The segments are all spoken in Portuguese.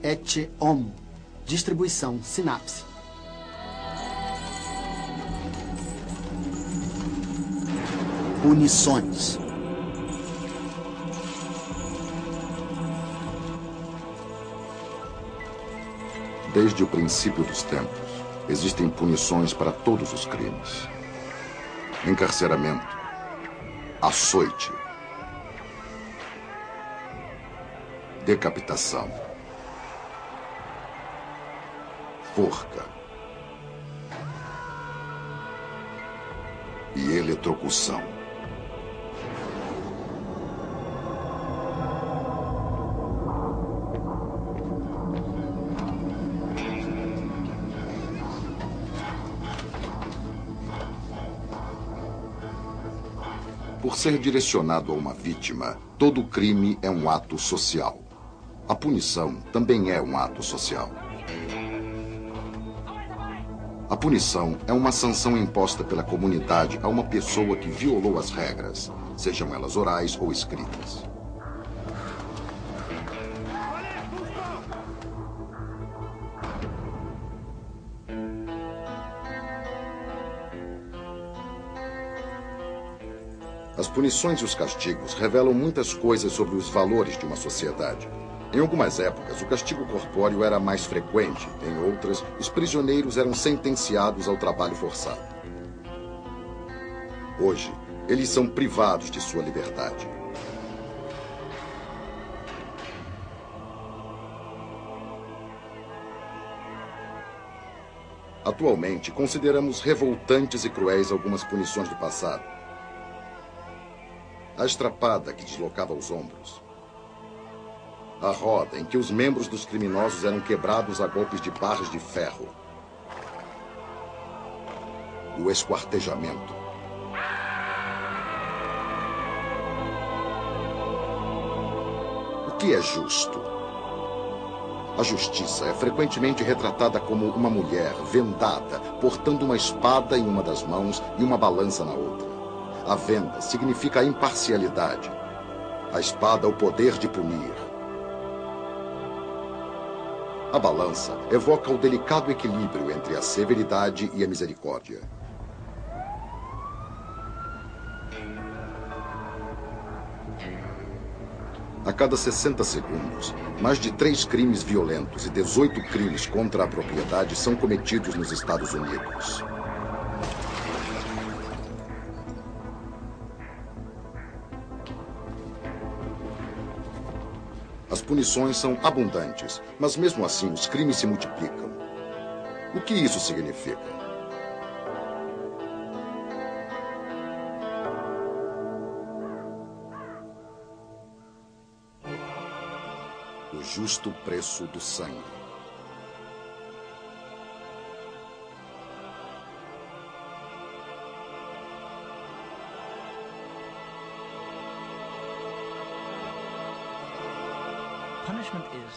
et homo. Distribuição sinapse. Punições. Desde o princípio dos tempos, existem punições para todos os crimes. Encarceramento, açoite, decapitação, forca e eletrocução. Por ser direcionado a uma vítima, todo crime é um ato social. A punição também é um ato social. A punição é uma sanção imposta pela comunidade a uma pessoa que violou as regras, sejam elas orais ou escritas. As punições e os castigos revelam muitas coisas sobre os valores de uma sociedade. Em algumas épocas, o castigo corpóreo era mais frequente. Em outras, os prisioneiros eram sentenciados ao trabalho forçado. Hoje, eles são privados de sua liberdade. Atualmente, consideramos revoltantes e cruéis algumas punições do passado. A estrapada que deslocava os ombros. A roda em que os membros dos criminosos eram quebrados a golpes de barras de ferro. O esquartejamento. O que é justo? A justiça é frequentemente retratada como uma mulher vendada, portando uma espada em uma das mãos e uma balança na outra. A venda significa a imparcialidade. A espada, o poder de punir. A balança evoca o delicado equilíbrio entre a severidade e a misericórdia. A cada 60 segundos, mais de 3 crimes violentos e 18 crimes contra a propriedade são cometidos nos Estados Unidos. As punições são abundantes, mas mesmo assim os crimes se multiplicam. O que isso significa? O justo preço do sangue.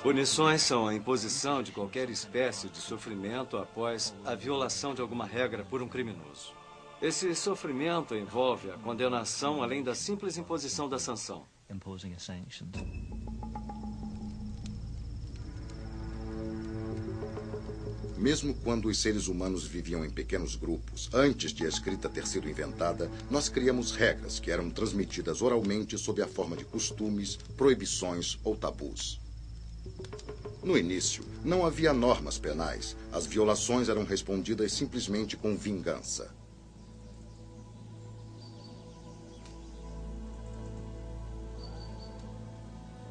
Punições são a imposição de qualquer espécie de sofrimento após a violação de alguma regra por um criminoso. Esse sofrimento envolve a condenação além da simples imposição da sanção. Mesmo quando os seres humanos viviam em pequenos grupos, antes de a escrita ter sido inventada, nós criamos regras que eram transmitidas oralmente sob a forma de costumes, proibições ou tabus. No início, não havia normas penais. As violações eram respondidas simplesmente com vingança.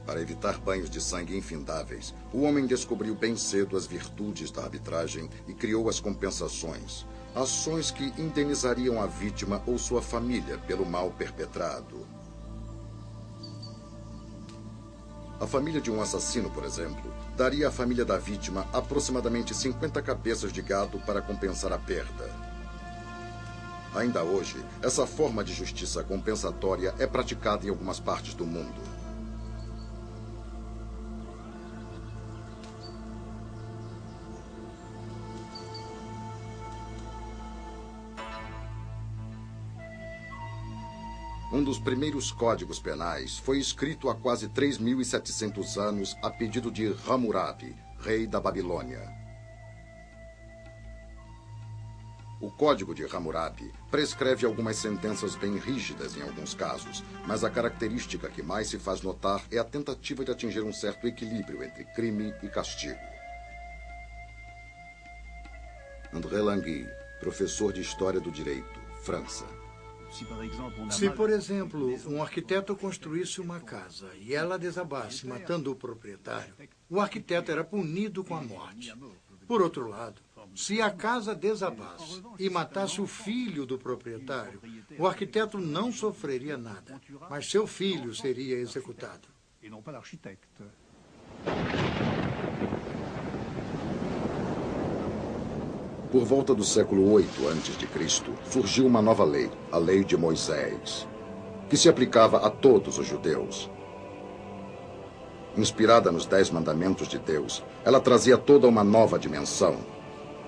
Para evitar banhos de sangue infindáveis, o homem descobriu bem cedo as virtudes da arbitragem e criou as compensações, ações que indenizariam a vítima ou sua família pelo mal perpetrado. A família de um assassino, por exemplo, daria à família da vítima aproximadamente 50 cabeças de gado para compensar a perda. Ainda hoje, essa forma de justiça compensatória é praticada em algumas partes do mundo. Um dos primeiros códigos penais foi escrito há quase 3.700 anos a pedido de Hammurabi, rei da Babilônia. O Código de Hammurabi prescreve algumas sentenças bem rígidas em alguns casos, mas a característica que mais se faz notar é a tentativa de atingir um certo equilíbrio entre crime e castigo. André Langui, professor de História do Direito, França. Se, por exemplo, um arquiteto construísse uma casa e ela desabasse, matando o proprietário, o arquiteto era punido com a morte. Por outro lado, se a casa desabasse e matasse o filho do proprietário, o arquiteto não sofreria nada, mas seu filho seria executado. Por volta do século VIII a.C., surgiu uma nova lei, a Lei de Moisés, que se aplicava a todos os judeus. Inspirada nos 10 mandamentos de Deus, ela trazia toda uma nova dimensão,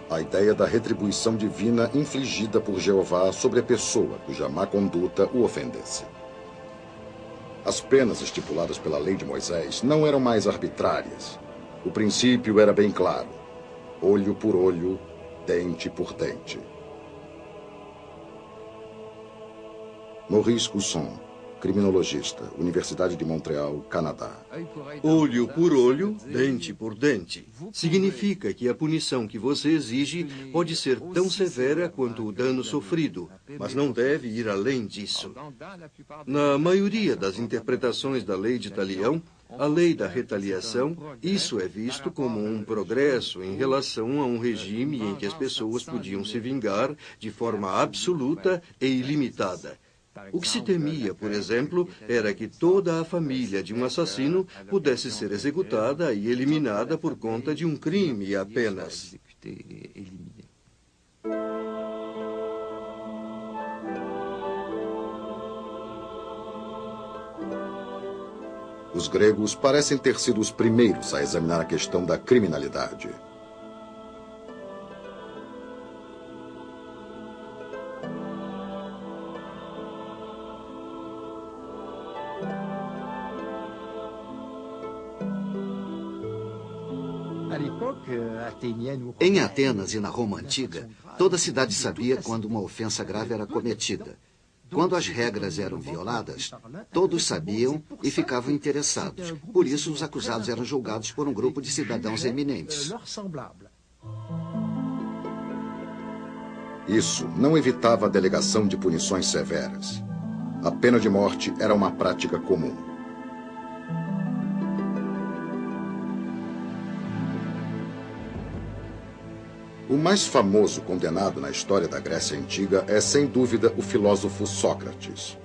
a ideia da retribuição divina infligida por Jeová sobre a pessoa cuja má conduta o ofendesse. As penas estipuladas pela Lei de Moisés não eram mais arbitrárias. O princípio era bem claro: olho por olho, dente por dente. Maurice Cusson, criminologista, Universidade de Montreal, Canadá. Olho por olho, dente por dente. Significa que a punição que você exige pode ser tão severa quanto o dano sofrido, mas não deve ir além disso. Na maioria das interpretações da lei de Talião, a lei da retaliação, isso é visto como um progresso em relação a um regime em que as pessoas podiam se vingar de forma absoluta e ilimitada. O que se temia, por exemplo, era que toda a família de um assassino pudesse ser executada e eliminada por conta de um crime apenas. Os gregos parecem ter sido os primeiros a examinar a questão da criminalidade. Em Atenas e na Roma Antiga, toda cidade sabia quando uma ofensa grave era cometida. Quando as regras eram violadas, todos sabiam e ficavam interessados. Por isso, os acusados eram julgados por um grupo de cidadãos eminentes. Isso não evitava a delegação de punições severas. A pena de morte era uma prática comum. O mais famoso condenado na história da Grécia Antiga é, sem dúvida, o filósofo Sócrates.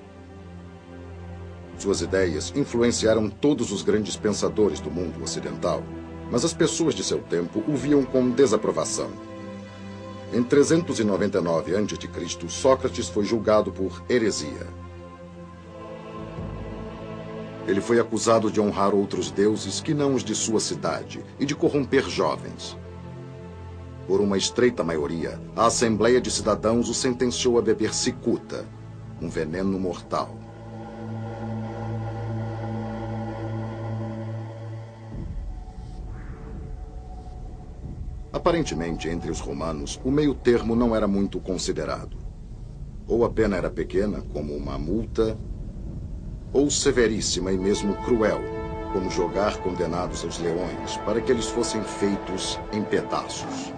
Suas ideias influenciaram todos os grandes pensadores do mundo ocidental, mas as pessoas de seu tempo o viam com desaprovação. Em 399 a.C., Sócrates foi julgado por heresia. Ele foi acusado de honrar outros deuses que não os de sua cidade e de corromper jovens. Por uma estreita maioria, a Assembleia de Cidadãos o sentenciou a beber cicuta, um veneno mortal. Aparentemente, entre os romanos, o meio-termo não era muito considerado. Ou a pena era pequena, como uma multa, ou severíssima e mesmo cruel, como jogar condenados aos leões, para que eles fossem feitos em pedaços.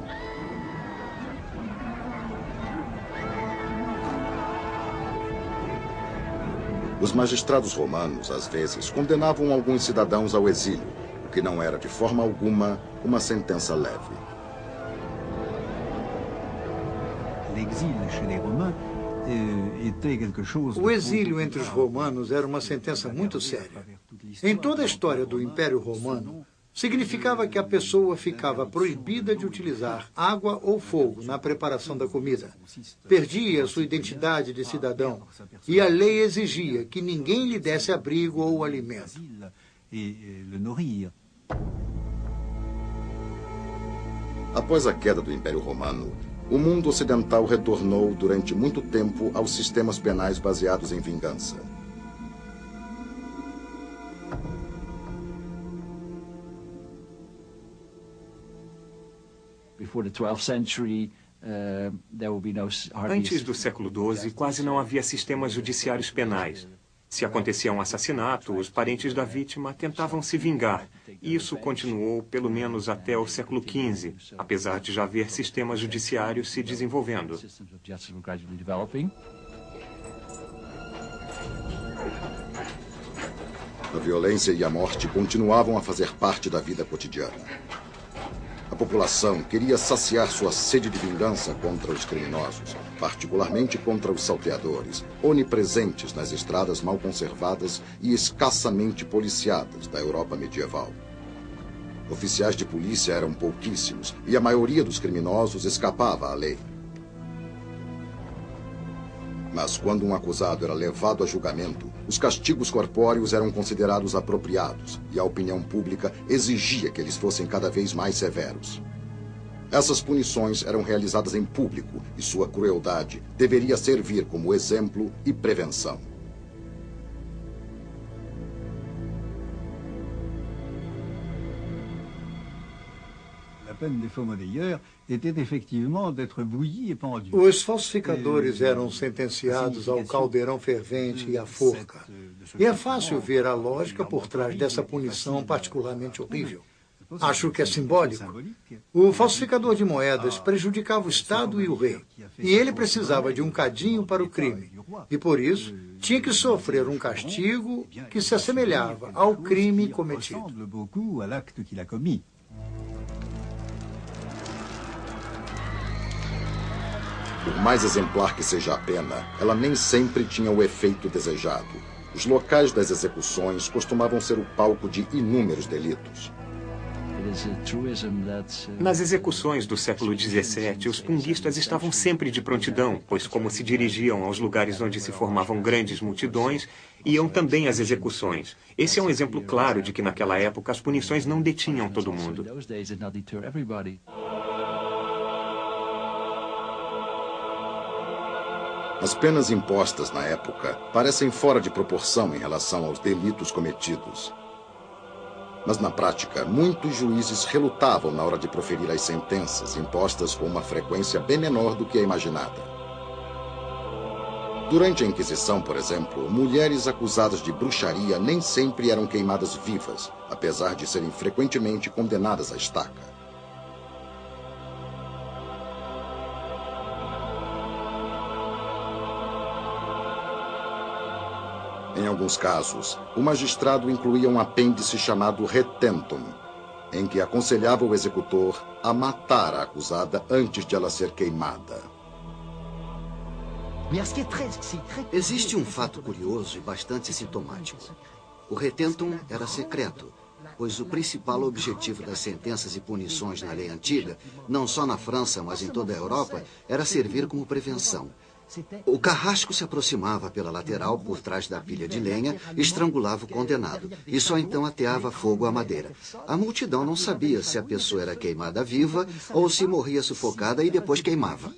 Os magistrados romanos, às vezes, condenavam alguns cidadãos ao exílio, o que não era de forma alguma uma sentença leve. O exílio entre os romanos era uma sentença muito séria. Em toda a história do Império Romano, significava que a pessoa ficava proibida de utilizar água ou fogo na preparação da comida. Perdia sua identidade de cidadão e a lei exigia que ninguém lhe desse abrigo ou alimento. Após a queda do Império Romano, o mundo ocidental retornou durante muito tempo aos sistemas penais baseados em vingança. Antes do século XII, quase não havia sistemas judiciários penais. Se acontecia um assassinato, os parentes da vítima tentavam se vingar. E isso continuou pelo menos até o século XV, apesar de já haver sistemas judiciários se desenvolvendo. A violência e a morte continuavam a fazer parte da vida cotidiana. A população queria saciar sua sede de vingança contra os criminosos, particularmente contra os salteadores, onipresentes nas estradas mal conservadas e escassamente policiadas da Europa medieval. Oficiais de polícia eram pouquíssimos e a maioria dos criminosos escapava à lei. Mas quando um acusado era levado a julgamento, os castigos corpóreos eram considerados apropriados e a opinião pública exigia que eles fossem cada vez mais severos. Essas punições eram realizadas em público e sua crueldade deveria servir como exemplo e prevenção. Os falsificadores eram sentenciados ao caldeirão fervente e à forca. E é fácil ver a lógica por trás dessa punição particularmente horrível. Acho que é simbólico. O falsificador de moedas prejudicava o Estado e o rei. E ele precisava de um cadinho para o crime. E por isso, tinha que sofrer um castigo que se assemelhava ao crime cometido. Por mais exemplar que seja a pena, ela nem sempre tinha o efeito desejado. Os locais das execuções costumavam ser o palco de inúmeros delitos. Nas execuções do século XVII, os punguistas estavam sempre de prontidão, pois como se dirigiam aos lugares onde se formavam grandes multidões, iam também às execuções. Esse é um exemplo claro de que naquela época as punições não detinham todo mundo. As penas impostas na época parecem fora de proporção em relação aos delitos cometidos. Mas, na prática, muitos juízes relutavam na hora de proferir as sentenças, impostas com uma frequência bem menor do que a imaginada. Durante a Inquisição, por exemplo, mulheres acusadas de bruxaria nem sempre eram queimadas vivas, apesar de serem frequentemente condenadas à estaca. Em alguns casos, o magistrado incluía um apêndice chamado retentum, em que aconselhava o executor a matar a acusada antes de ela ser queimada. Existe um fato curioso e bastante sintomático. O retentum era secreto, pois o principal objetivo das sentenças e punições na lei antiga, não só na França, mas em toda a Europa, era servir como prevenção. O carrasco se aproximava pela lateral por trás da pilha de lenha, estrangulava o condenado e só então ateava fogo à madeira. A multidão não sabia se a pessoa era queimada viva ou se morria sufocada e depois queimava.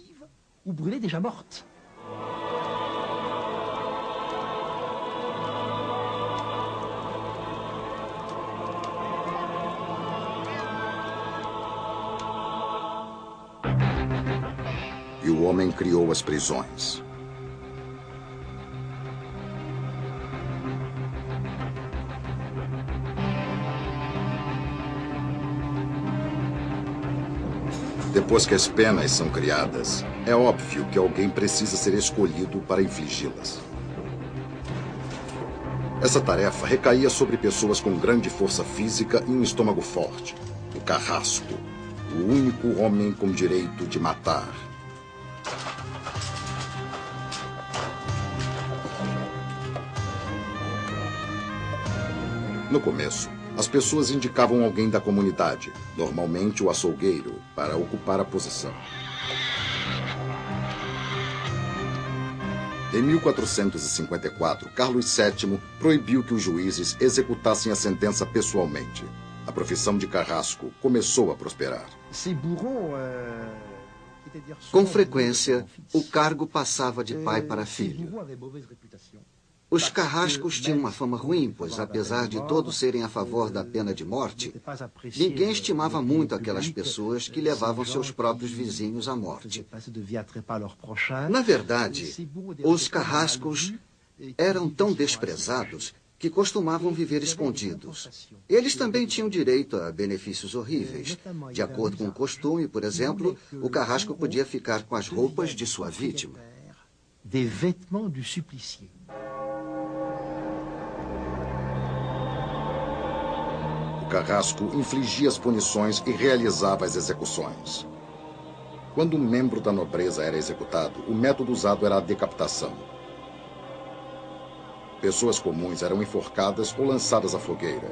E o homem criou as prisões. Depois que as penas são criadas, é óbvio que alguém precisa ser escolhido para infligi-las. Essa tarefa recaía sobre pessoas com grande força física e um estômago forte. O carrasco, o único homem com direito de matar. No começo, as pessoas indicavam alguém da comunidade, normalmente o açougueiro, para ocupar a posição. Em 1454, Carlos VII proibiu que os juízes executassem a sentença pessoalmente. A profissão de carrasco começou a prosperar. Com frequência, o cargo passava de pai para filho. Os carrascos tinham uma fama ruim, pois apesar de todos serem a favor da pena de morte, ninguém estimava muito aquelas pessoas que levavam seus próprios vizinhos à morte. Na verdade, os carrascos eram tão desprezados que costumavam viver escondidos. Eles também tinham direito a benefícios horríveis. De acordo com o costume, por exemplo, o carrasco podia ficar com as roupas de sua vítima. O carrasco infligia as punições e realizava as execuções. Quando um membro da nobreza era executado, o método usado era a decapitação. Pessoas comuns eram enforcadas ou lançadas à fogueira.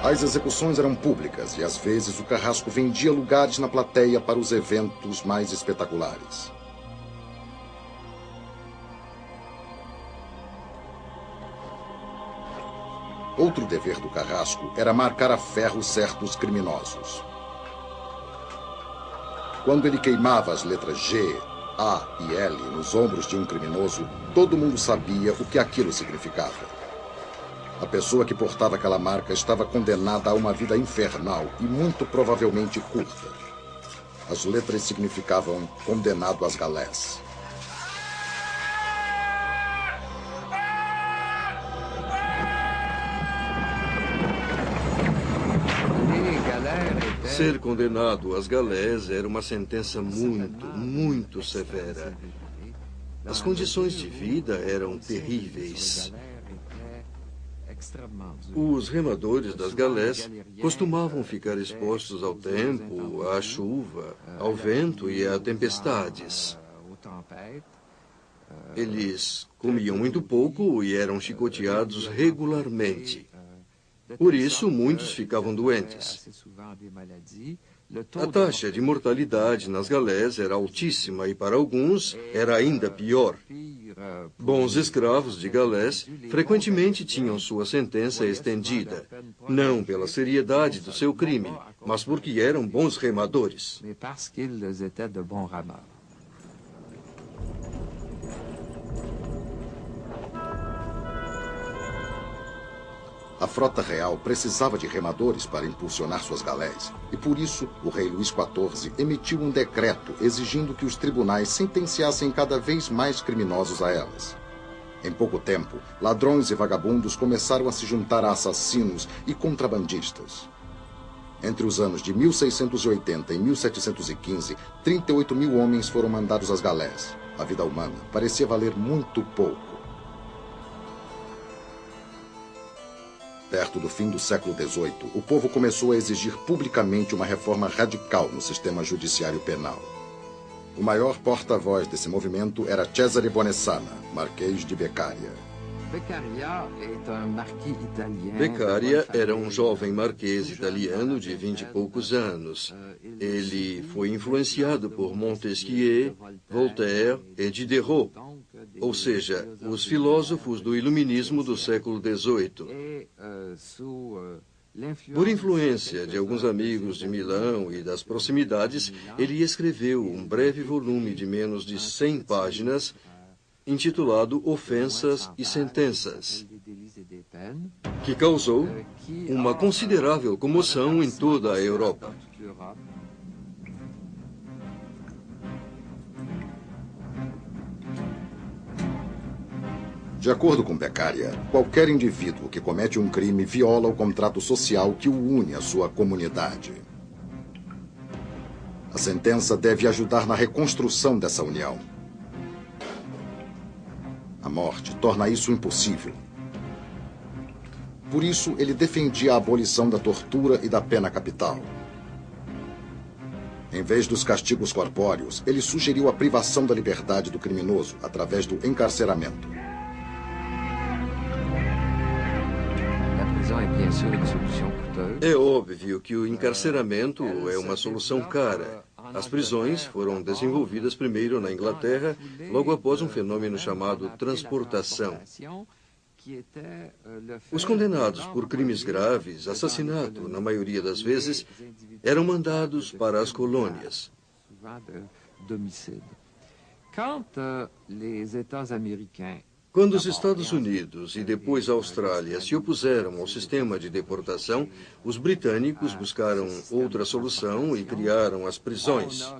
As execuções eram públicas e, às vezes, o carrasco vendia lugares na plateia para os eventos mais espetaculares. Outro dever do carrasco era marcar a ferro certos criminosos. Quando ele queimava as letras G, A e L nos ombros de um criminoso, todo mundo sabia o que aquilo significava. A pessoa que portava aquela marca estava condenada a uma vida infernal e muito provavelmente curta. As letras significavam condenado às galés. Ser condenado às galés era uma sentença muito severa. As condições de vida eram terríveis. Os remadores das galés costumavam ficar expostos ao tempo, à chuva, ao vento e a tempestades. Eles comiam muito pouco e eram chicoteados regularmente. Por isso, muitos ficavam doentes. A taxa de mortalidade nas galés era altíssima e, para alguns, era ainda pior. Bons escravos de galés frequentemente tinham sua sentença estendida, não pela seriedade do seu crime, mas porque eram bons remadores. A frota real precisava de remadores para impulsionar suas galés, e por isso o rei Luís XIV emitiu um decreto exigindo que os tribunais sentenciassem cada vez mais criminosos a elas. Em pouco tempo, ladrões e vagabundos começaram a se juntar a assassinos e contrabandistas. Entre os anos de 1680 e 1715, 38 mil homens foram mandados às galés. A vida humana parecia valer muito pouco. Perto do fim do século XVIII, o povo começou a exigir publicamente uma reforma radical no sistema judiciário penal. O maior porta-voz desse movimento era Cesare Bonesana, Marquês de Beccaria. Beccaria era um jovem marquês italiano de 20 e poucos anos. Ele foi influenciado por Montesquieu, Voltaire e Diderot, ou seja, os filósofos do iluminismo do século XVIII. Por influência de alguns amigos de Milão e das proximidades, ele escreveu um breve volume de menos de 100 páginas, intitulado Ofensas e Sentenças, que causou uma considerável comoção em toda a Europa. De acordo com Beccaria, qualquer indivíduo que comete um crime viola o contrato social que o une à sua comunidade. A sentença deve ajudar na reconstrução dessa união. A morte torna isso impossível. Por isso, ele defendia a abolição da tortura e da pena capital. Em vez dos castigos corpóreos, ele sugeriu a privação da liberdade do criminoso através do encarceramento. É óbvio que o encarceramento é uma solução cara. As prisões foram desenvolvidas primeiro na Inglaterra, logo após um fenômeno chamado transportação. Os condenados por crimes graves, assassinato, na maioria das vezes, eram mandados para as colônias. Quando os Estados Unidos e depois a Austrália se opuseram ao sistema de deportação, os britânicos buscaram outra solução e criaram as prisões.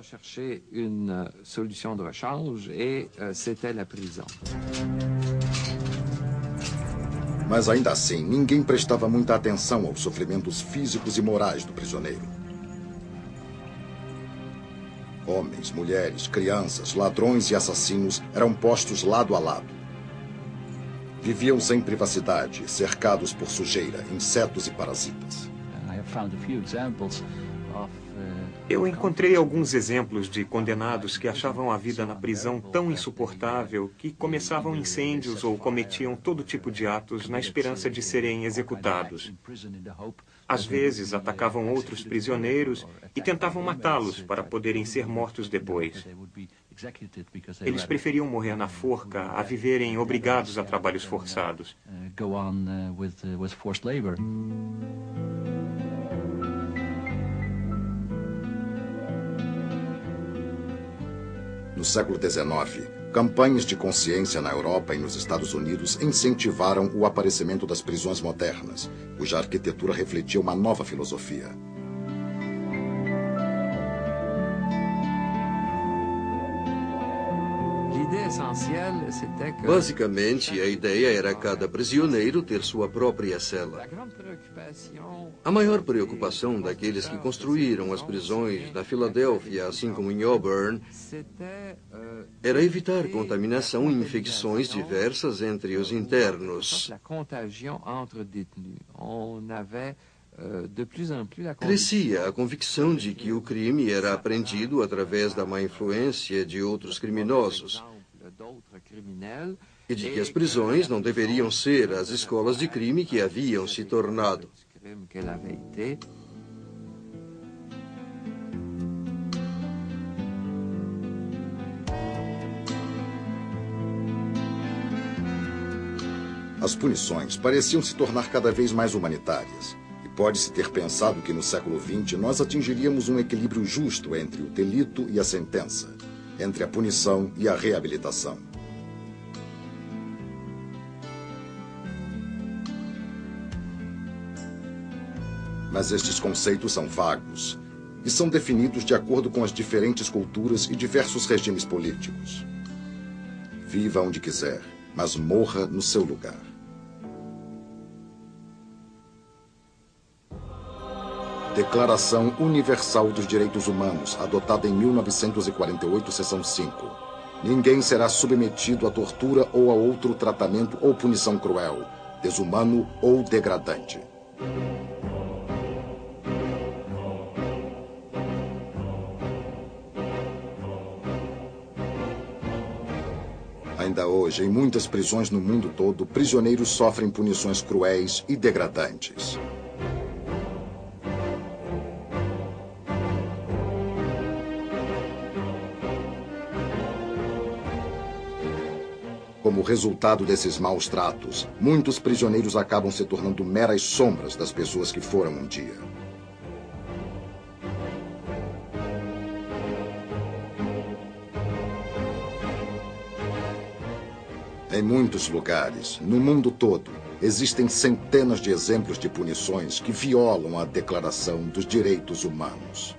Mas ainda assim, ninguém prestava muita atenção aos sofrimentos físicos e morais do prisioneiro. Homens, mulheres, crianças, ladrões e assassinos eram postos lado a lado. Viviam sem privacidade, cercados por sujeira, insetos e parasitas. Eu encontrei alguns exemplos de condenados que achavam a vida na prisão tão insuportável que começavam incêndios ou cometiam todo tipo de atos na esperança de serem executados. Às vezes, atacavam outros prisioneiros e tentavam matá-los para poderem ser mortos depois. Eles preferiam morrer na forca a viverem obrigados a trabalhos forçados. No século XIX, campanhas de consciência na Europa e nos Estados Unidos incentivaram o aparecimento das prisões modernas, cuja arquitetura refletia uma nova filosofia. Basicamente, a ideia era cada prisioneiro ter sua própria cela. A maior preocupação daqueles que construíram as prisões na Filadélfia, assim como em Auburn, era evitar contaminação e infecções diversas entre os internos. Crescia a convicção de que o crime era aprendido através da má influência de outros criminosos e de que as prisões não deveriam ser as escolas de crime que haviam se tornado. As punições pareciam se tornar cada vez mais humanitárias. E pode-se ter pensado que no século XX nós atingiríamos um equilíbrio justo entre o delito e a sentença, entre a punição e a reabilitação. Mas estes conceitos são vagos e são definidos de acordo com as diferentes culturas e diversos regimes políticos. Viva onde quiser, mas morra no seu lugar. Declaração Universal dos Direitos Humanos, adotada em 1948, seção 5. Ninguém será submetido à tortura ou a outro tratamento ou punição cruel, desumano ou degradante. Ainda hoje, em muitas prisões no mundo todo, prisioneiros sofrem punições cruéis e degradantes. Como resultado desses maus tratos, muitos prisioneiros acabam se tornando meras sombras das pessoas que foram um dia. Em muitos lugares, no mundo todo, existem centenas de exemplos de punições que violam a Declaração dos Direitos Humanos.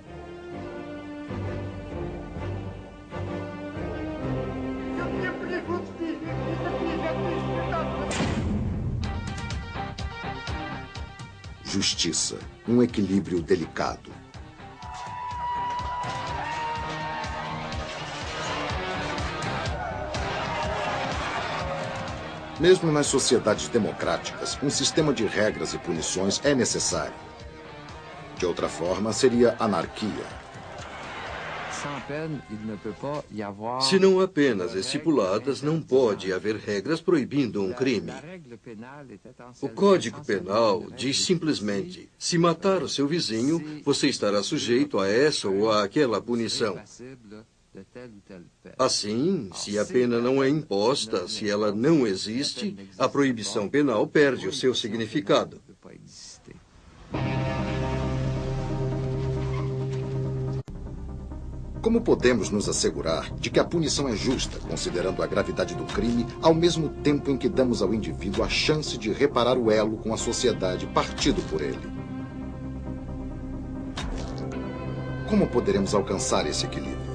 Justiça, um equilíbrio delicado. Mesmo nas sociedades democráticas, um sistema de regras e punições é necessário. De outra forma, seria anarquia. Se não apenas estipuladas, não pode haver regras proibindo um crime. O Código Penal diz simplesmente: se matar o seu vizinho, você estará sujeito a essa ou a aquela punição. Assim, se a pena não é imposta, se ela não existe, a proibição penal perde o seu significado. Como podemos nos assegurar de que a punição é justa, considerando a gravidade do crime, ao mesmo tempo em que damos ao indivíduo a chance de reparar o elo com a sociedade partido por ele? Como poderemos alcançar esse equilíbrio?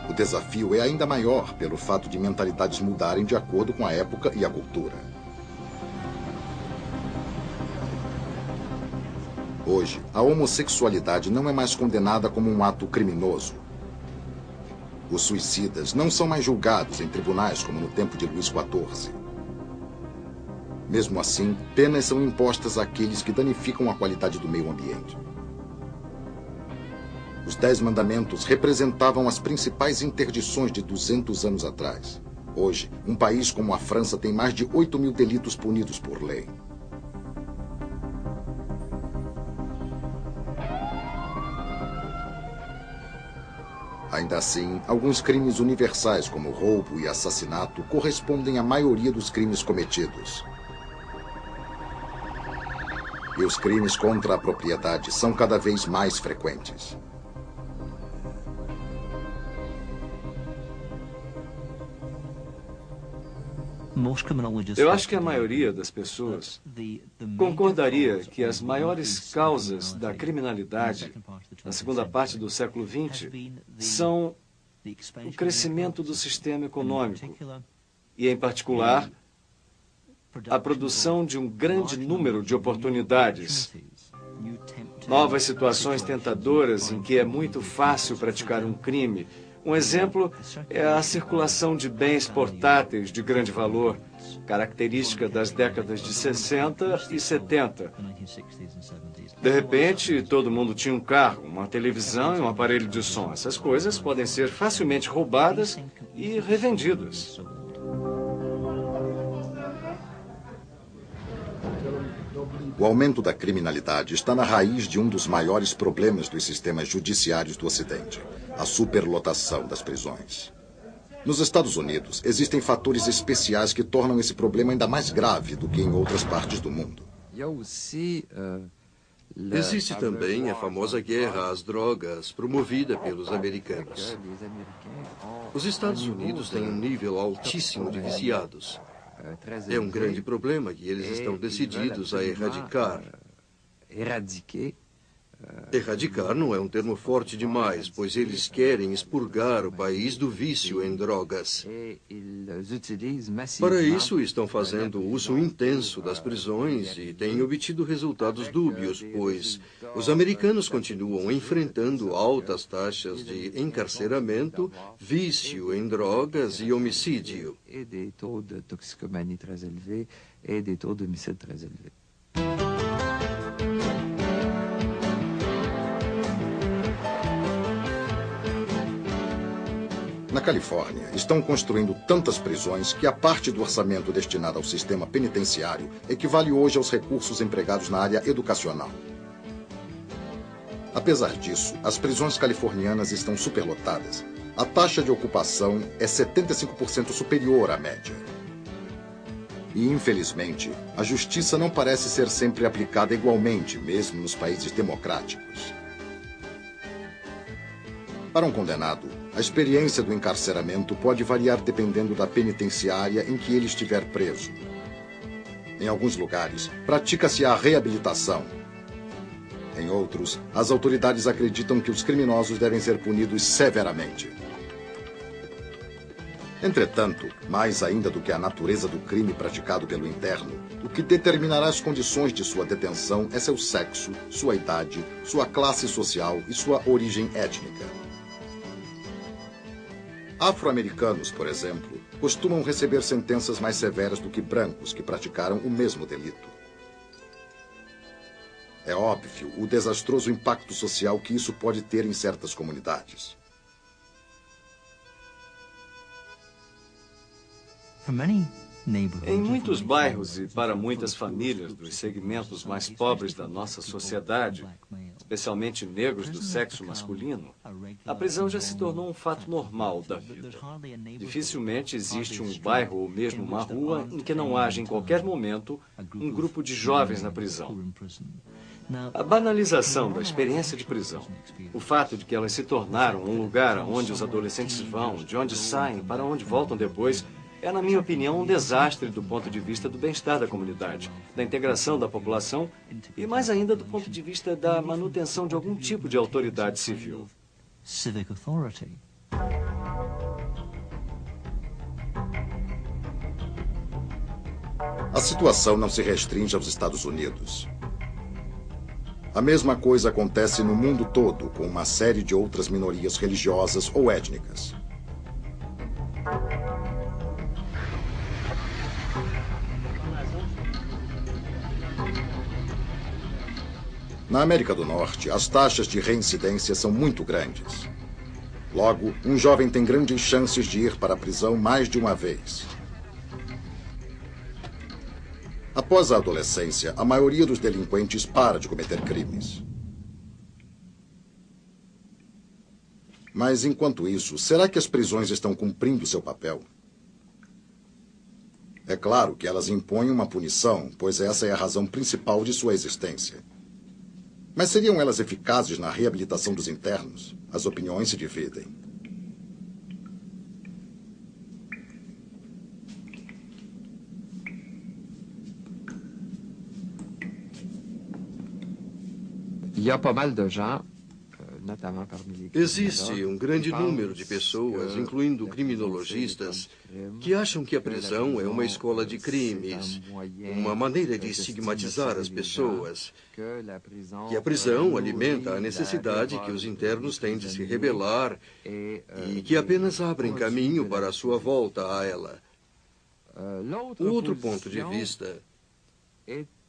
O desafio é ainda maior pelo fato de mentalidades mudarem de acordo com a época e a cultura. Hoje, a homossexualidade não é mais condenada como um ato criminoso. Os suicidas não são mais julgados em tribunais como no tempo de Luís XIV. Mesmo assim, penas são impostas àqueles que danificam a qualidade do meio ambiente. Os 10 Mandamentos representavam as principais interdições de 200 anos atrás. Hoje, um país como a França tem mais de 8.000 delitos punidos por lei. Ainda assim, alguns crimes universais, como roubo e assassinato, correspondem à maioria dos crimes cometidos. E os crimes contra a propriedade são cada vez mais frequentes. Eu acho que a maioria das pessoas concordaria que as maiores causas da criminalidade na segunda parte do século XX são o crescimento do sistema econômico e, em particular, a produção de um grande número de oportunidades, novas situações tentadoras em que é muito fácil praticar um crime. Um exemplo é a circulação de bens portáteis de grande valor, característica das décadas de 60 e 70. De repente, todo mundo tinha um carro, uma televisão e um aparelho de som. Essas coisas podem ser facilmente roubadas e revendidas. O aumento da criminalidade está na raiz de um dos maiores problemas dos sistemas judiciários do Ocidente: a superlotação das prisões. Nos Estados Unidos, existem fatores especiais que tornam esse problema ainda mais grave do que em outras partes do mundo. Existe também a famosa guerra às drogas promovida pelos americanos. Os Estados Unidos têm um nível altíssimo de viciados. É um grande problema que eles estão decididos a erradicar. Erradicar não é um termo forte demais, pois eles querem expurgar o país do vício em drogas. Para isso, estão fazendo uso intenso das prisões e têm obtido resultados dúbios, pois os americanos continuam enfrentando altas taxas de encarceramento, vício em drogas e homicídio. Na Califórnia, estão construindo tantas prisões que a parte do orçamento destinada ao sistema penitenciário equivale hoje aos recursos empregados na área educacional. Apesar disso, as prisões californianas estão superlotadas. A taxa de ocupação é 75% superior à média. E, infelizmente, a justiça não parece ser sempre aplicada igualmente, mesmo nos países democráticos. Para um condenado, a experiência do encarceramento pode variar dependendo da penitenciária em que ele estiver preso. Em alguns lugares, pratica-se a reabilitação. Em outros, as autoridades acreditam que os criminosos devem ser punidos severamente. Entretanto, mais ainda do que a natureza do crime praticado pelo interno, o que determinará as condições de sua detenção é seu sexo, sua idade, sua classe social e sua origem étnica. Afro-americanos, por exemplo, costumam receber sentenças mais severas do que brancos que praticaram o mesmo delito. É óbvio o desastroso impacto social que isso pode ter em certas comunidades. Em muitos bairros e para muitas famílias dos segmentos mais pobres da nossa sociedade, especialmente negros do sexo masculino, a prisão já se tornou um fato normal da vida. Dificilmente existe um bairro ou mesmo uma rua em que não haja em qualquer momento um grupo de jovens na prisão. A banalização da experiência de prisão, o fato de que elas se tornaram um lugar onde os adolescentes vão, de onde saem, para onde voltam depois, é, na minha opinião, um desastre do ponto de vista do bem-estar da comunidade, da integração da população e, mais ainda, do ponto de vista da manutenção de algum tipo de autoridade civil. A situação não se restringe aos Estados Unidos. A mesma coisa acontece no mundo todo com uma série de outras minorias religiosas ou étnicas. Na América do Norte, as taxas de reincidência são muito grandes. Logo, um jovem tem grandes chances de ir para a prisão mais de uma vez. Após a adolescência, a maioria dos delinquentes para de cometer crimes. Mas, enquanto isso, será que as prisões estão cumprindo seu papel? É claro que elas impõem uma punição, pois essa é a razão principal de sua existência. Mas seriam elas eficazes na reabilitação dos internos? As opiniões se dividem. Existe um grande número de pessoas, incluindo criminologistas, que acham que a prisão é uma escola de crimes, uma maneira de estigmatizar as pessoas, que a prisão alimenta a necessidade que os internos têm de se rebelar e que apenas abrem caminho para a sua volta a ela. O outro ponto de vista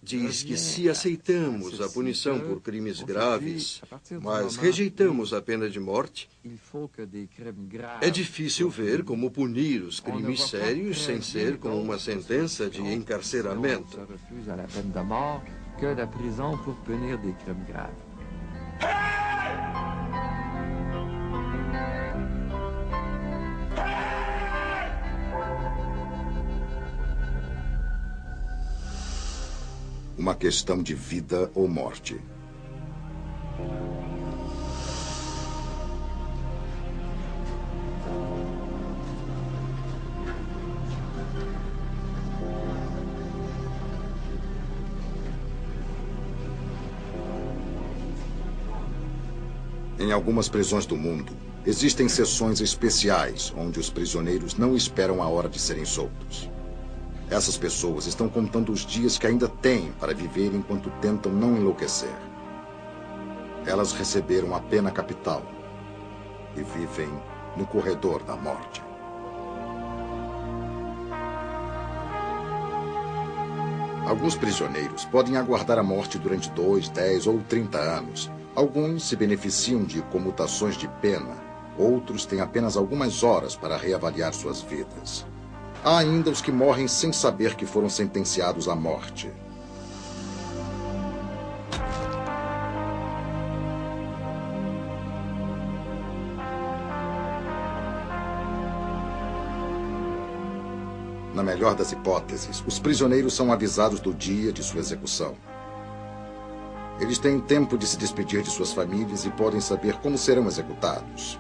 diz que se aceitamos a punição por crimes graves, mas rejeitamos a pena de morte, é difícil ver como punir os crimes sérios sem ser com uma sentença de encarceramento. Uma questão de vida ou morte. Em algumas prisões do mundo, existem sessões especiais onde os prisioneiros não esperam a hora de serem soltos. Essas pessoas estão contando os dias que ainda têm para viver enquanto tentam não enlouquecer. Elas receberam a pena capital e vivem no corredor da morte. Alguns prisioneiros podem aguardar a morte durante 2, 10 ou 30 anos. Alguns se beneficiam de comutações de pena. Outros têm apenas algumas horas para reavaliar suas vidas. Há ainda os que morrem sem saber que foram sentenciados à morte. Na melhor das hipóteses, os prisioneiros são avisados do dia de sua execução. Eles têm tempo de se despedir de suas famílias e podem saber como serão executados.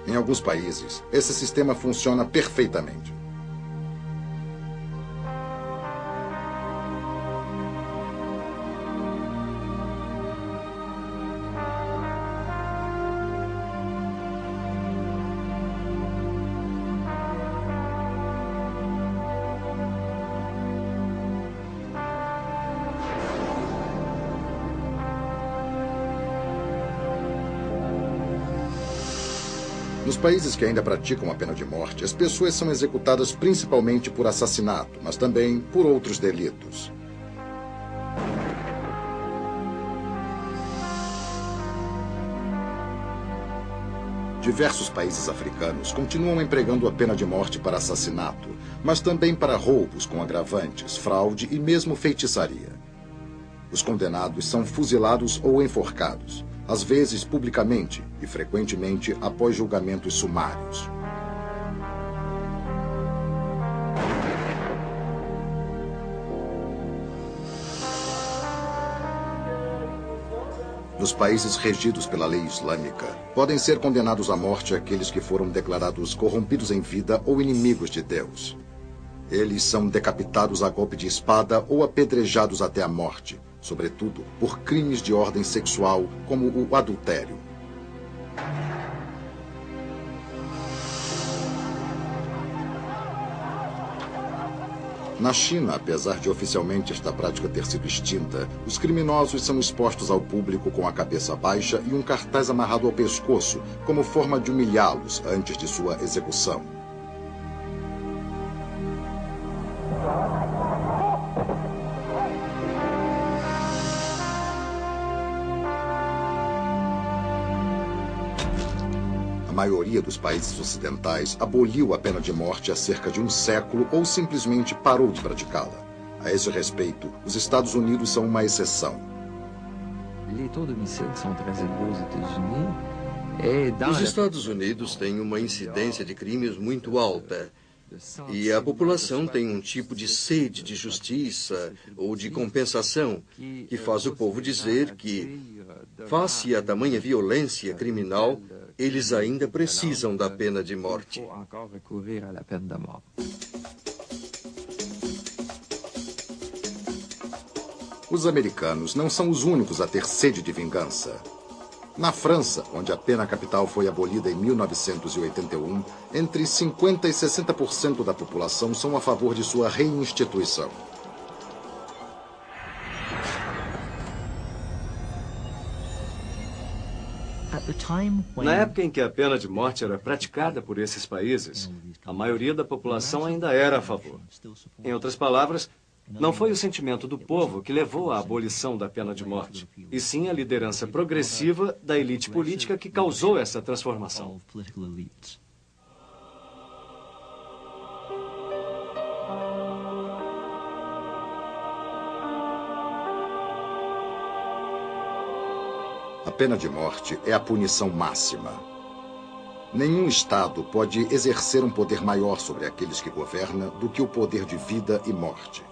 Em alguns países, esse sistema funciona perfeitamente. Nos países que ainda praticam a pena de morte, as pessoas são executadas principalmente por assassinato, mas também por outros delitos. Diversos países africanos continuam empregando a pena de morte para assassinato, mas também para roubos com agravantes, fraude e mesmo feitiçaria. Os condenados são fuzilados ou enforcados, às vezes publicamente e frequentemente após julgamentos sumários. Nos países regidos pela lei islâmica, podem ser condenados à morte aqueles que foram declarados corrompidos em vida ou inimigos de Deus. Eles são decapitados a golpe de espada ou apedrejados até a morte, sobretudo por crimes de ordem sexual, como o adultério. Na China, apesar de oficialmente esta prática ter sido extinta, os criminosos são expostos ao público com a cabeça baixa e um cartaz amarrado ao pescoço, como forma de humilhá-los antes de sua execução. A maioria dos países ocidentais aboliu a pena de morte há cerca de um século ou simplesmente parou de praticá-la. A esse respeito, os Estados Unidos são uma exceção. Os Estados Unidos têm uma incidência de crimes muito alta. E a população tem um tipo de sede de justiça ou de compensação que faz o povo dizer que, face a tamanha violência criminal, eles ainda precisam da pena de morte. Os americanos não são os únicos a ter sede de vingança. Na França, onde a pena capital foi abolida em 1981, entre 50% e 60% da população são a favor de sua reinstituição. Na época em que a pena de morte era praticada por esses países, a maioria da população ainda era a favor. Em outras palavras, não foi o sentimento do povo que levou à abolição da pena de morte, e sim a liderança progressiva da elite política que causou essa transformação. A pena de morte é a punição máxima. Nenhum Estado pode exercer um poder maior sobre aqueles que governa do que o poder de vida e morte.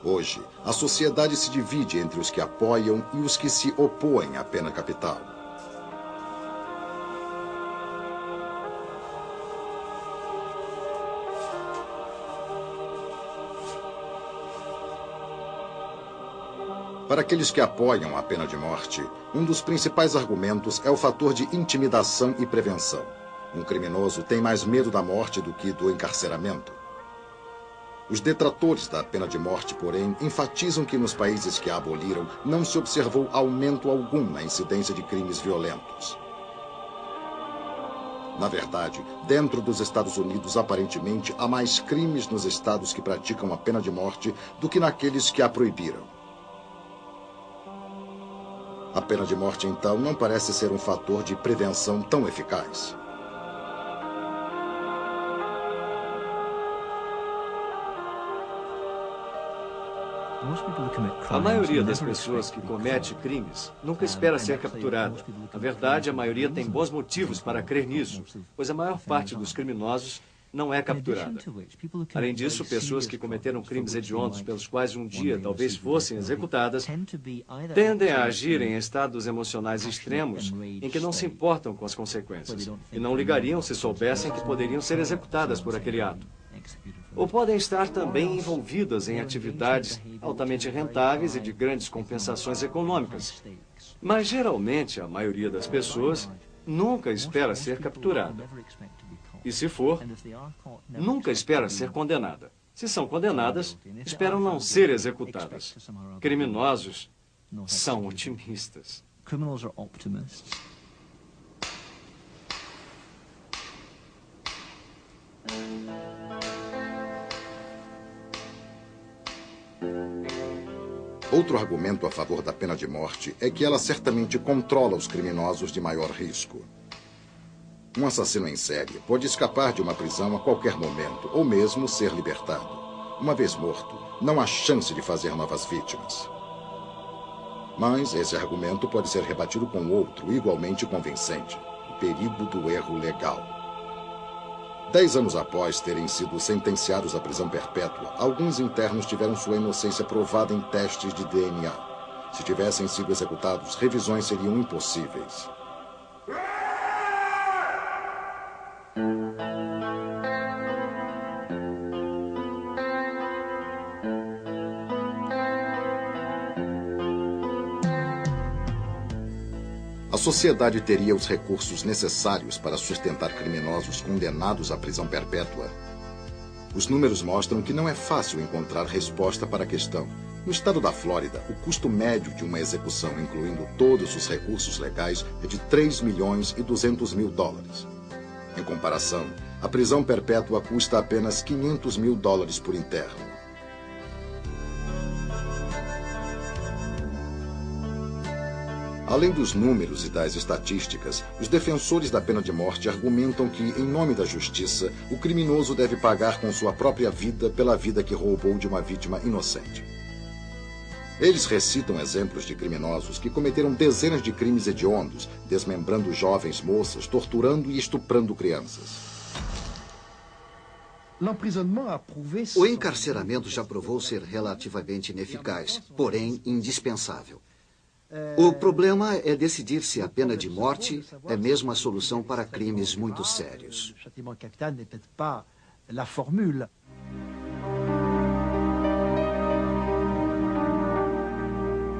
Hoje, a sociedade se divide entre os que apoiam e os que se opõem à pena capital. Para aqueles que apoiam a pena de morte, um dos principais argumentos é o fator de intimidação e prevenção. Um criminoso tem mais medo da morte do que do encarceramento. Os detratores da pena de morte, porém, enfatizam que nos países que a aboliram não se observou aumento algum na incidência de crimes violentos. Na verdade, dentro dos Estados Unidos, aparentemente, há mais crimes nos estados que praticam a pena de morte do que naqueles que a proibiram. A pena de morte, então, não parece ser um fator de prevenção tão eficaz. A maioria das pessoas que comete crimes nunca espera ser capturada. Na verdade, a maioria tem bons motivos para crer nisso, pois a maior parte dos criminosos não é capturada. Além disso, pessoas que cometeram crimes hediondos pelos quais um dia talvez fossem executadas tendem a agir em estados emocionais extremos em que não se importam com as consequências e não ligariam se soubessem que poderiam ser executadas por aquele ato. Ou podem estar também envolvidas em atividades altamente rentáveis e de grandes compensações econômicas. Mas, geralmente, a maioria das pessoas nunca espera ser capturada. E se for, nunca espera ser condenada. Se são condenadas, esperam não ser executadas. Criminosos são otimistas. Outro argumento a favor da pena de morte é que ela certamente controla os criminosos de maior risco. Um assassino em série pode escapar de uma prisão a qualquer momento, ou mesmo ser libertado. Uma vez morto, não há chance de fazer novas vítimas. Mas esse argumento pode ser rebatido com outro igualmente convincente: o perigo do erro legal. 10 anos após terem sido sentenciados à prisão perpétua, alguns internos tiveram sua inocência provada em testes de DNA. Se tivessem sido executados, revisões seriam impossíveis. A sociedade teria os recursos necessários para sustentar criminosos condenados à prisão perpétua? Os números mostram que não é fácil encontrar resposta para a questão. No estado da Flórida, o custo médio de uma execução, incluindo todos os recursos legais, é de $3.200.000. Em comparação, a prisão perpétua custa apenas $500.000 por interno. Além dos números e das estatísticas, os defensores da pena de morte argumentam que, em nome da justiça, o criminoso deve pagar com sua própria vida pela vida que roubou de uma vítima inocente. Eles recitam exemplos de criminosos que cometeram dezenas de crimes hediondos, desmembrando jovens moças, torturando e estuprando crianças. O encarceramento já provou ser relativamente ineficaz, porém indispensável. O problema é decidir se a pena de morte é mesmo a solução para crimes muito sérios.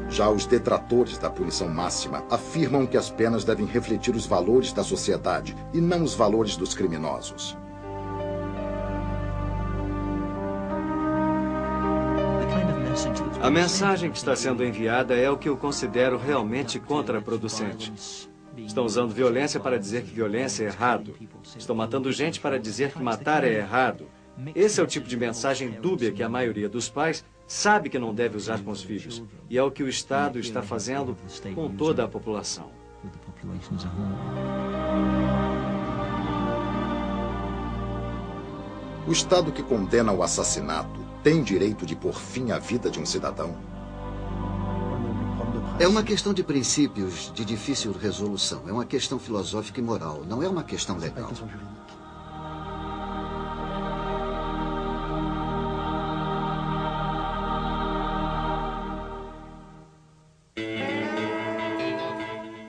Já os detratores da punição máxima afirmam que as penas devem refletir os valores da sociedade e não os valores dos criminosos. A mensagem que está sendo enviada é o que eu considero realmente contraproducente. Estão usando violência para dizer que violência é errado. Estão matando gente para dizer que matar é errado. Esse é o tipo de mensagem dúbia que a maioria dos pais sabe que não deve usar com os filhos. E é o que o Estado está fazendo com toda a população. O Estado que condena o assassinato tem direito de pôr fim à vida de um cidadão? É uma questão de princípios de difícil resolução. É uma questão filosófica e moral. Não é uma questão legal.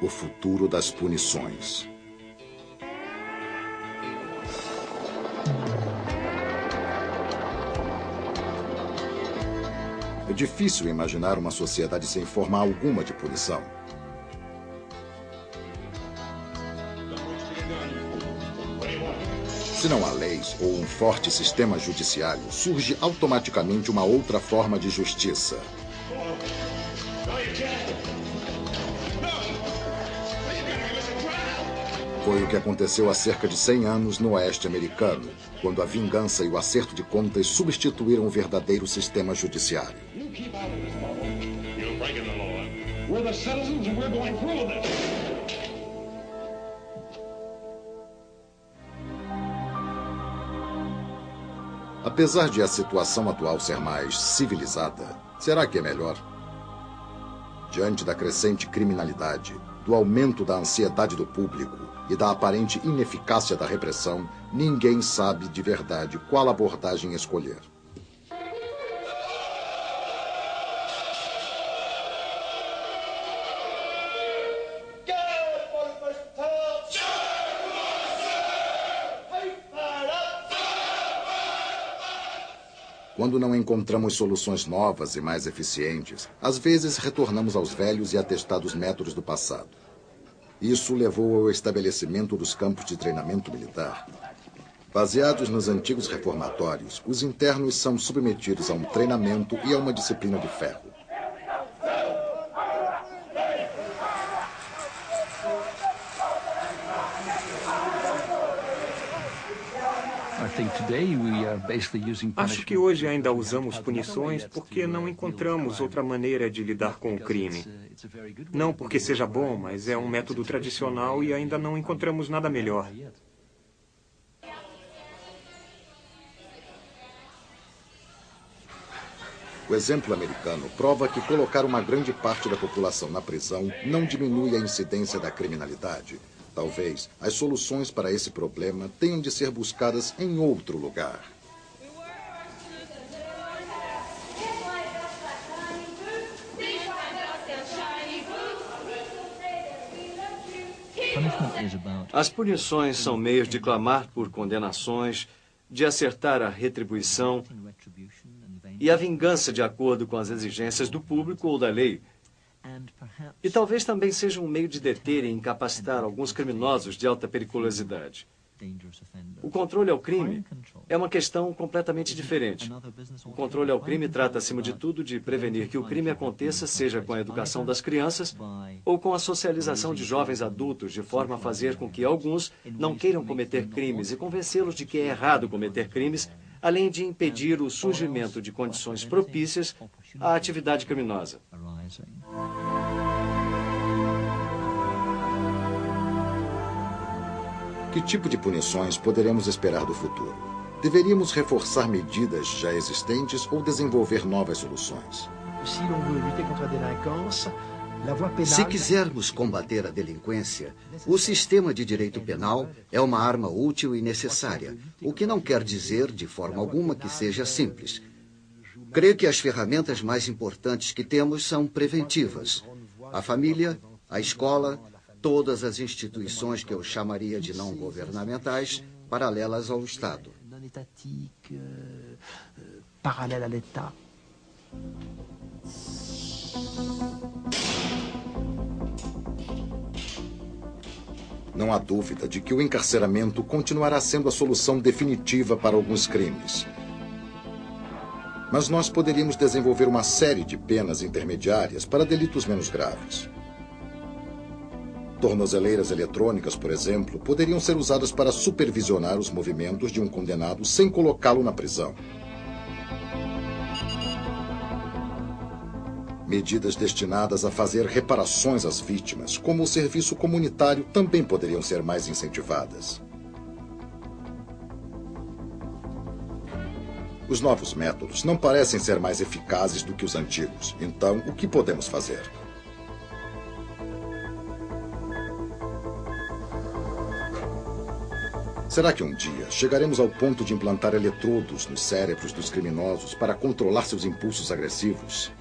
O futuro das punições. É difícil imaginar uma sociedade sem forma alguma de punição. Se não há leis ou um forte sistema judiciário, surge automaticamente uma outra forma de justiça. Foi o que aconteceu há cerca de 100 anos no oeste americano, quando a vingança e o acerto de contas substituíram o verdadeiro sistema judiciário. Apesar de a situação atual ser mais civilizada, será que é melhor? Diante da crescente criminalidade, do aumento da ansiedade do público e da aparente ineficácia da repressão, ninguém sabe de verdade qual abordagem escolher. Quando não encontramos soluções novas e mais eficientes, às vezes retornamos aos velhos e atestados métodos do passado. Isso levou ao estabelecimento dos campos de treinamento militar. Baseados nos antigos reformatórios, os internos são submetidos a um treinamento e a uma disciplina de ferro. Acho que hoje ainda usamos punições porque não encontramos outra maneira de lidar com o crime. Não porque seja bom, mas é um método tradicional e ainda não encontramos nada melhor. O exemplo americano prova que colocar uma grande parte da população na prisão não diminui a incidência da criminalidade. Talvez as soluções para esse problema tenham de ser buscadas em outro lugar. As punições são meios de clamar por condenações, de acertar a retribuição e a vingança de acordo com as exigências do público ou da lei. E talvez também seja um meio de deter e incapacitar alguns criminosos de alta periculosidade. O controle ao crime é uma questão completamente diferente. O controle ao crime trata, acima de tudo, de prevenir que o crime aconteça, seja com a educação das crianças ou com a socialização de jovens adultos, de forma a fazer com que alguns não queiram cometer crimes e convencê-los de que é errado cometer crimes, além de impedir o surgimento de condições propícias à atividade criminosa. Que tipo de punições poderemos esperar do futuro? Deveríamos reforçar medidas já existentes ou desenvolver novas soluções? Se quisermos combater a delinquência, o sistema de direito penal é uma arma útil e necessária, o que não quer dizer, de forma alguma, que seja simples. Creio que as ferramentas mais importantes que temos são preventivas. A família, a escola, todas as instituições que eu chamaria de não governamentais, paralelas ao Estado. Não há dúvida de que o encarceramento continuará sendo a solução definitiva para alguns crimes. Mas nós poderíamos desenvolver uma série de penas intermediárias para delitos menos graves. Tornozeleiras eletrônicas, por exemplo, poderiam ser usadas para supervisionar os movimentos de um condenado sem colocá-lo na prisão. Medidas destinadas a fazer reparações às vítimas, como o serviço comunitário, também poderiam ser mais incentivadas. Os novos métodos não parecem ser mais eficazes do que os antigos. Então, o que podemos fazer? Será que um dia chegaremos ao ponto de implantar eletrodos nos cérebros dos criminosos para controlar seus impulsos agressivos?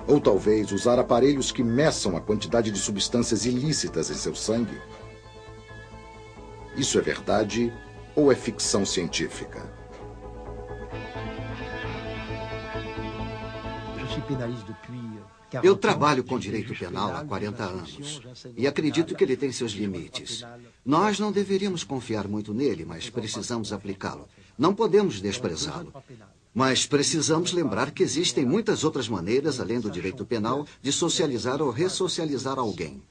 Ou talvez usar aparelhos que meçam a quantidade de substâncias ilícitas em seu sangue? Isso é verdade ou é ficção científica? Eu trabalho com direito penal há 40 anos e acredito que ele tem seus limites. Nós não deveríamos confiar muito nele, mas precisamos aplicá-lo. Não podemos desprezá-lo. Mas precisamos lembrar que existem muitas outras maneiras, além do direito penal, de socializar ou ressocializar alguém.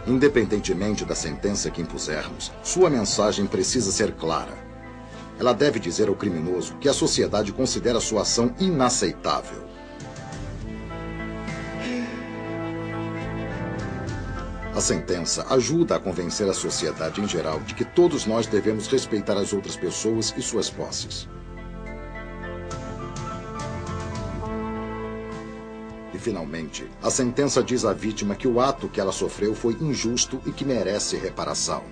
Independentemente da sentença que impusermos, sua mensagem precisa ser clara. Ela deve dizer ao criminoso que a sociedade considera sua ação inaceitável. A sentença ajuda a convencer a sociedade em geral de que todos nós devemos respeitar as outras pessoas e suas posses. E, finalmente, a sentença diz à vítima que o ato que ela sofreu foi injusto e que merece reparação.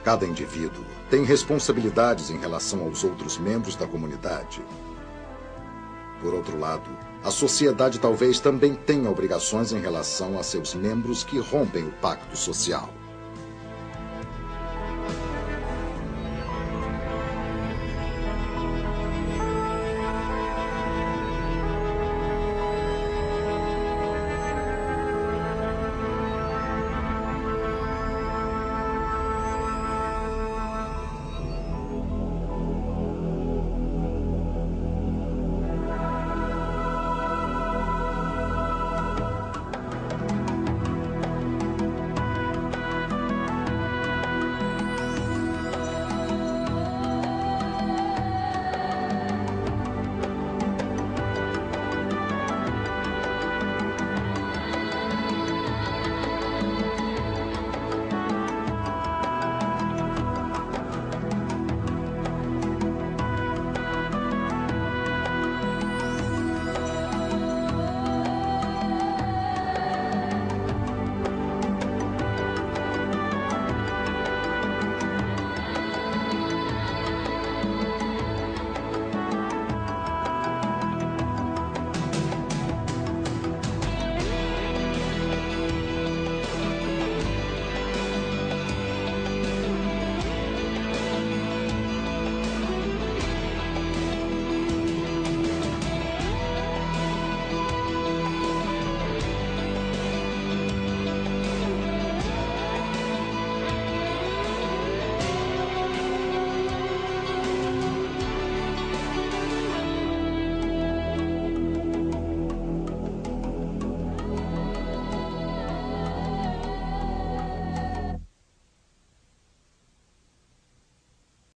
Cada indivíduo tem responsabilidades em relação aos outros membros da comunidade. Por outro lado, a sociedade talvez também tenha obrigações em relação a seus membros que rompem o pacto social.